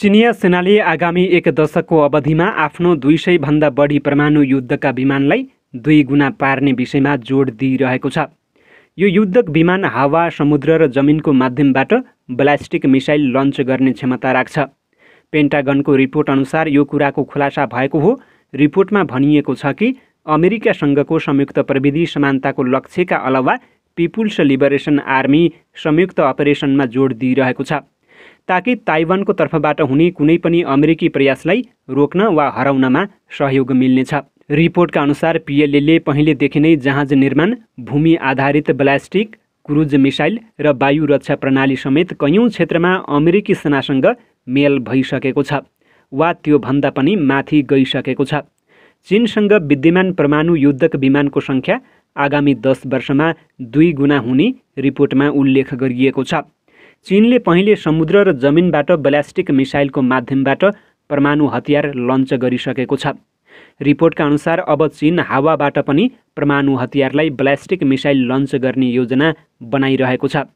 चिनिया सेनाले आगामी 1 दशकको अवधिमा आफ्नो 200 भन्दा बढी परमाणु युद्धका विमानलाई 2 गुणा पार्ने विषयमा जोड दिइरहेको छ। यो युद्धक विमान हावा, समुद्र र जमिनको माध्यमबाट ब्यालिस्टिक मिसाइल लन्च गर्ने क्षमता राख्छ। पेन्टागनको रिपोर्ट अनुसार यो कुराको खुलासा भएको हो। रिपोर्टमा भनिएको छ कि अमेरिकासँगको संयुक्त प्रविधि समानताको लक्ष्यका अलावा पिपुल्स लिबरेसन आर्मी संयुक्त अपरेसनमा जोड दिइरहेको छ, ताकि ताइवानको तर्फबाट हुने कुनै पनि अमेरिकी प्रयासलाई रोक्न वा हराउनमा सहयोग मिल्नेछ। रिपोर्टका अनुसार पिएलएले पहिलेदेखि नै जहाज निर्माण, भूमि आधारित ब्यालिस्टिक, क्रुज मिसाइल र वायु रक्षा प्रणाली समेत कैयौँ क्षेत्रमा अमेरिकी सेनासँग मेल भइसकेको छ वा त्योभन्दा पनि माथि गइसकेको छ। चीनसँग विद्यमान परमाणु युद्धक विमानको सङ्ख्या आगामी 10 वर्षमा 2 गुणा हुने रिपोर्टमा उल्लेख गरिएको छ। चीनले पहिले समुद्र र जमिनबाट ब्यालिस्टिक मिसाइलको माध्यमबाट परमाणु हतियार लन्च गरिसकेको छ। रिपोर्टका अनुसार अब चीन हावाबाट पनि परमाणु हतियारलाई ब्यालिस्टिक मिसाइल लन्च गर्ने योजना बनाइरहेको छ।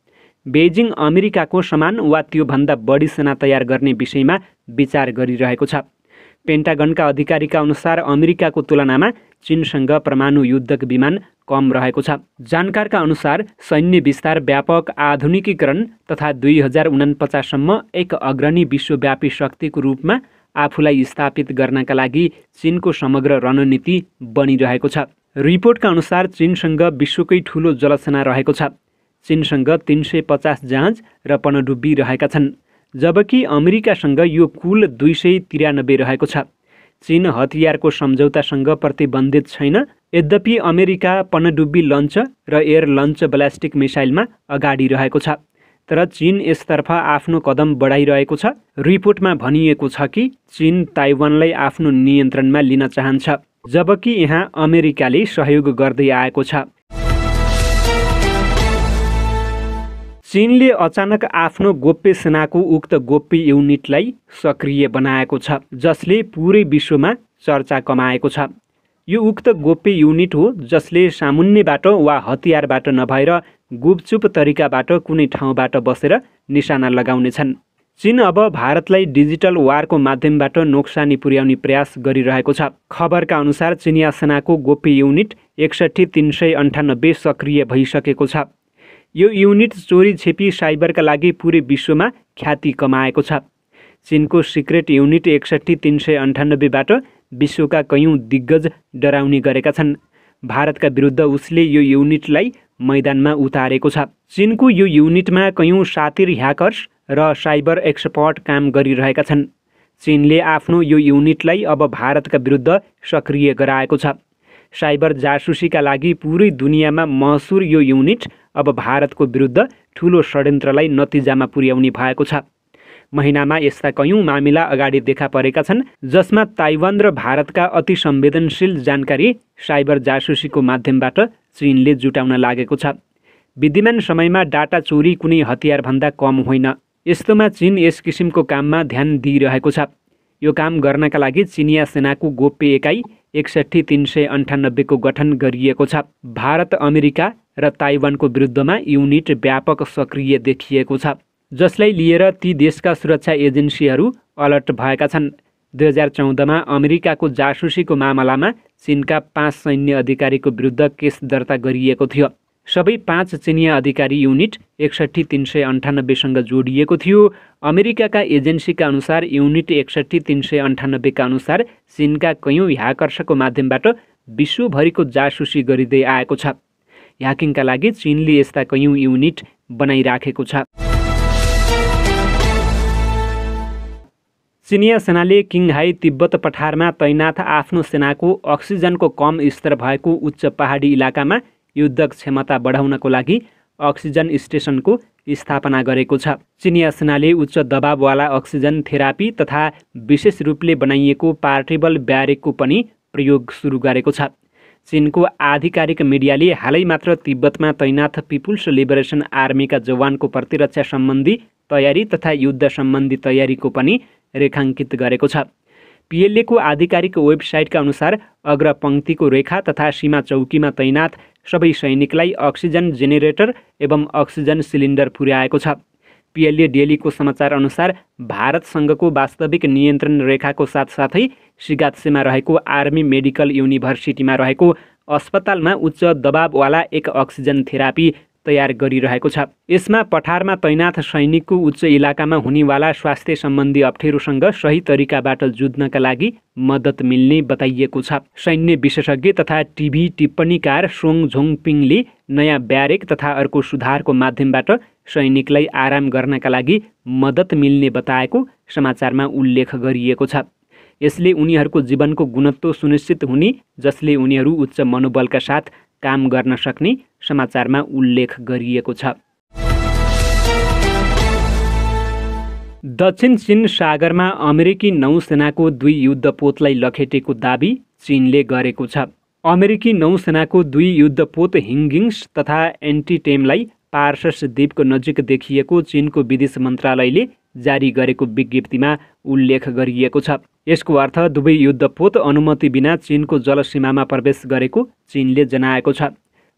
बेइजिङ अमेरिकाको समान वा त्योभन्दा बढी सेना तयार गर्ने विषयमा विचार गरिरहेको छ। पेन्टागनका अधिकारीका अनुसार अमेरिकाको तुलनामा चीनसँग परमाणु युद्धक विमान कम रहेको छ। जानकारका अनुसार सैन्य विस्तार, व्यापक आधुनिकीकरण तथा 2049 सम्म एक अग्रणी विश्वव्यापी शक्तिको रूपमा आफूलाई स्थापित गर्नका लागि चीनको समग्र रणनीति बनिरहेको छ। रिपोर्टका अनुसार चीनसँग विश्वकै ठूलो जलसेना रहेको छ। चीनसँग 350 जहाज र पनडुब्बी रहेका छन्, जबकि अमेरिकासँग यो कुल 293 रहेको छ। चीन हतियारको सम्झौतासँग प्रतिबन्धित छैन। यद्यपि अमेरिका पनडुब्बी लन्च र एयर लन्च ब्यालिस्टिक मिसाइलमा अगाडि रहेको छ, तर चीन यसतर्फ आफ्नो कदम बढाइरहेको छ। रिपोर्टमा भनिएको छ कि चीन ताइवानलाई आफ्नो नियन्त्रणमा लिन चाहन्छ, जबकि यहाँ अमेरिकाले सहयोग गर्दै आएको छ। चीनले अचानक आफ्नो गोप्य सेनाको उक्त गोप्य युनिटलाई सक्रिय बनाएको छ, जसले पुरै विश्वमा चर्चा कमाएको छ। यो उक्त गोप्य युनिट हो जसले सामुन्नेबाट वा हतियारबाट नभएर गुपचुप तरिकाबाट कुनै ठाउँबाट बसेर निशाना लगाउनेछन्। चीन अब भारतलाई डिजिटल वारको माध्यमबाट नोक्सानी पुर्याउने प्रयास गरिरहेको छ। खबरका अनुसार चिनिया सेनाको गोप्य युनिट 61398 सक्रिय भइसकेको छ। यो युनिट चोरी छेपी साइबरका लागि पुरै विश्वमा ख्याति कमाएको छ। चीनको सिक्रेट युनिट 61398बाट विश्वका कैयौँ दिग्गज डराउने गरेका छन्। भारतका विरुद्ध उसले यो युनिटलाई मैदानमा उतारेको छ। चीनको यो युनिटमा कैयौँ सातिर ह्याकर्स र साइबर एक्सपर्ट काम गरिरहेका छन्। चीनले आफ्नो यो युनिटलाई अब भारतका विरुद्ध सक्रिय गराएको छ। साइबर जासुसीका लागि पुरै दुनियाँमा मशहुर यो युनिट अब भारतको विरुद्ध ठूलो षड्यन्त्रलाई नतिजामा पुर्याउने भएको छ। महिनामा यस्ता कैयौँ मामिला अगाडि देखा परेका छन्, जसमा ताइवान र भारतका अति संवेदनशील जानकारी साइबर जासुसीको माध्यमबाट चीनले जुटाउन लागेको छ। विद्यमान समयमा डाटा चोरी कुनै हतियारभन्दा कम होइन। यस्तोमा चीन यस किसिमको काममा ध्यान दिइरहेको छ। यो काम गर्नका लागि चिनिया सेनाको गोप्य एकाइ 61398 को गठन गरिएको छ। भारत, अमेरिका र ताइवानको विरुद्धमा युनिट व्यापक सक्रिय देखिएको छ, जसलाई लिएर ती देशका सुरक्षा एजेन्सीहरू अलर्ट भएका छन्। 2014 मा अमेरिकाको जासुसीको मामलामा चीनका 5 सैन्य अधिकारीको विरुद्ध केस दर्ता गरिएको थियो। सबै 5 चिनिया अधिकारी युनिट 61398 सँग जोडिएको थियो। अमेरिकाका एजेन्सीका अनुसार युनिट 61398 का अनुसार चीनका कैयौँ ह्याकर्सको माध्यमबाट विश्वभरिको जासुसी गरिँदै आएको छ। ह्याकिङका लागि चीनले यस्ता कैयौँ युनिट बनाइराखेको छ। चिनिया सेनाले किङहाई तिब्बत पठारमा तैनाथ आफ्नो सेनाको अक्सिजनको कम स्तर भएको उच्च पहाडी इलाकामा युद्धक क्षमता बढाउनको लागि अक्सिजन स्टेसनको स्थापना गरेको छ। चिनिया सेनाले उच्च दबाववाला अक्सिजन थेरापी तथा विशेष रूपले बनाइएको पोर्टेबल ब्यारेकको पनि प्रयोग सुरु गरेको छ। चीनको आधिकारिक मिडियाले हालै मात्र तिब्बतमा तैनाथ पिपुल्स लिबरेसन आर्मीका जवानको प्रतिरक्षा सम्बन्धी तयारी तथा युद्ध सम्बन्धी तयारीको पनि रेखाङ्कित गरेको छ। पिएलएको आधिकारिक वेबसाइटका अनुसार अग्रपङ्क्तिको रेखा तथा सीमा चौकीमा तैनाथ सबै सैनिकलाई अक्सिजन जेनेरेटर एवं अक्सिजन सिलिन्डर पुर्याएको छ। PLA डेलीको समाचार अनुसार भारतसँगको वास्तविक नियन्त्रण रेखाको साथसाथै सिगात्सेमा रहेको आर्मी मेडिकल युनिभर्सिटीमा रहेको अस्पतालमा उच्च दबाववाला एक अक्सिजन थेरापी तयार गरिरहेको छ। यसमा पठारमा तैनाथ सैनिकको उच्च इलाकामा हुनेवाला स्वास्थ्य सम्बन्धी अप्ठ्यारोसँग सही तरिकाबाट जुझ्नका लागि मद्दत मिल्ने बताइएको छ। सैन्य विशेषज्ञ तथा टिभी टिप्पणीकार सोङ झोङपिङले नयाँ ब्यारेक तथा अर्को सुधारको माध्यमबाट सैनिकलाई आराम गर्नका लागि मद्दत मिल्ने बताएको समाचारमा उल्लेख गरिएको छ। यसले उनीहरूको जीवनको गुणत्व सुनिश्चित हुने, जसले उनीहरू उच्च मनोबलका साथ काम गर्न सक्ने समाचारमा उल्लेख गरिएको छ। दक्षिण चीन सागरमा अमेरिकी नौसेनाको 2 युद्धपोतलाई लखेटेको दाबी चीनले गरेको छ। अमेरिकी नौसेनाको 2 युद्धपोत हिङ्गिङ्स तथा एन्टिटेमलाई पार्सस द्वीपको नजिक देखिएको चीनको विदेश मन्त्रालयले जारी गरेको विज्ञप्तिमा उल्लेख गरिएको छ। यसको अर्थ दुवै युद्धपोत अनुमति बिना चीनको जलसीमामा प्रवेश गरेको चीनले जनाएको छ।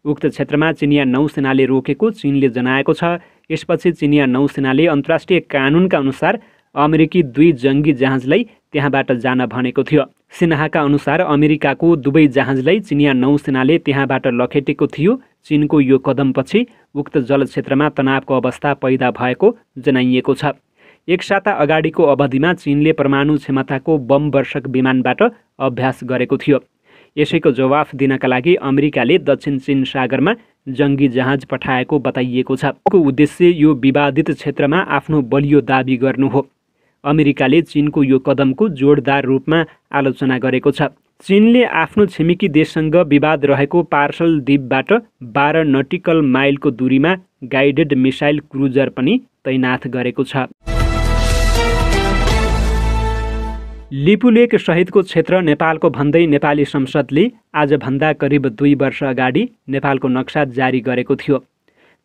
उक्त क्षेत्रमा चिनिया नौसेनाले रोकेको चीनले जनाएको छ। यसपछि चिनिया नौसेनाले अन्तर्राष्ट्रिय कानुनका अनुसार अमेरिकी 2 जङ्गी जहाजलाई त्यहाँबाट जान भनेको थियो। सिन्हाका अनुसार अमेरिकाको दुवै जहाजलाई चिनिया नौसेनाले त्यहाँबाट लखेटेको थियो। चीनको यो कदमपछि उक्त जलक्षेत्रमा तनावको अवस्था पैदा भएको जनाइएको छ। एक साता अगाडिको अवधिमा चीनले परमाणु क्षमताको बम वर्षक विमानबाट अभ्यास गरेको थियो। यसैको जवाफ दिनका लागि अमेरिकाले दक्षिण चीन सागरमा जङ्गी जहाज पठाएको बताइएको छ। उद्देश्य यो विवादित क्षेत्रमा आफ्नो बलियो दाबी गर्नु हो। अमेरिकाले चीनको यो कदमको जोरदार रूपमा आलोचना गरेको छ। चीनले आफ्नो छिमेकी देशसँग विवाद रहेको पार्सल द्वीपबाट 12 नटिकल माइलको दूरीमा गाइडेड मिसाइल क्रुजर पनि तैनाथ गरेको छ। लिपुलेक सहितको क्षेत्र नेपालको भन्दै नेपाली संसदले आजभन्दा करिब 2 वर्ष अगाडि नेपालको नक्सा जारी गरेको थियो।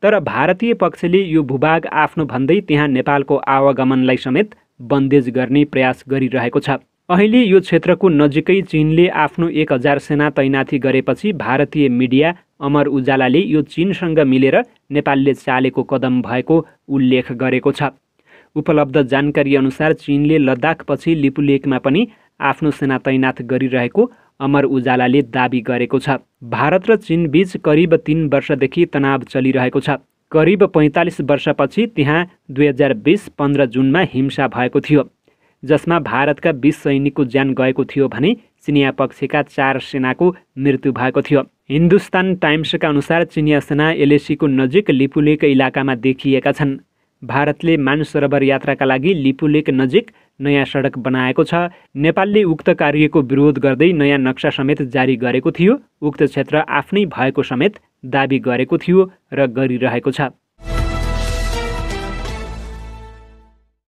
तर भारतीय पक्षले यो भूभाग आफ्नो भन्दै त्यहाँ नेपालको आवागमनलाई समेत बन्देज गर्ने प्रयास गरिरहेको छ। अहिले यो क्षेत्रको नजिकै चीनले आफ्नो 1000 सेना तैनाथी गरेपछि भारतीय मिडिया अमर उजालाले यो चीनसँग मिलेर नेपालले चालेको कदम भएको उल्लेख गरेको छ। उपलब्ध जानकारी अनुसार चीनले लद्दाखपछि लिपुलेकमा पनि आफ्नो सेना तैनाथ गरिरहेको अमर उजालाले दाबी गरेको छ। भारत र चीन बीच करिब 3 वर्षदेखि तनाव चलिरहेको छ। करिब 45 वर्षपछि त्यहाँ 2020-15 जुनमा हिंसा भएको थियो, जसमा भारतका 20 सैनिकको ज्यान गएको थियो भने चिनिया पक्षका 4 सेनाको मृत्यु भएको थियो। हिन्दुस्तान टाइम्सका अनुसार चिनिया सेना एलएसीको नजिक लिपुलेक इलाकामा देखिएका छन्। भारतले मानसरोवर यात्राका लागि लिपुलेक नजिक नयाँ सडक बनाएको छ। नेपालले उक्त कार्यको विरोध गर्दै नयाँ नक्सा समेत जारी गरेको थियो। उक्त क्षेत्र आफ्नै भएको समेत दाबी गरेको थियो र गरिरहेको छ।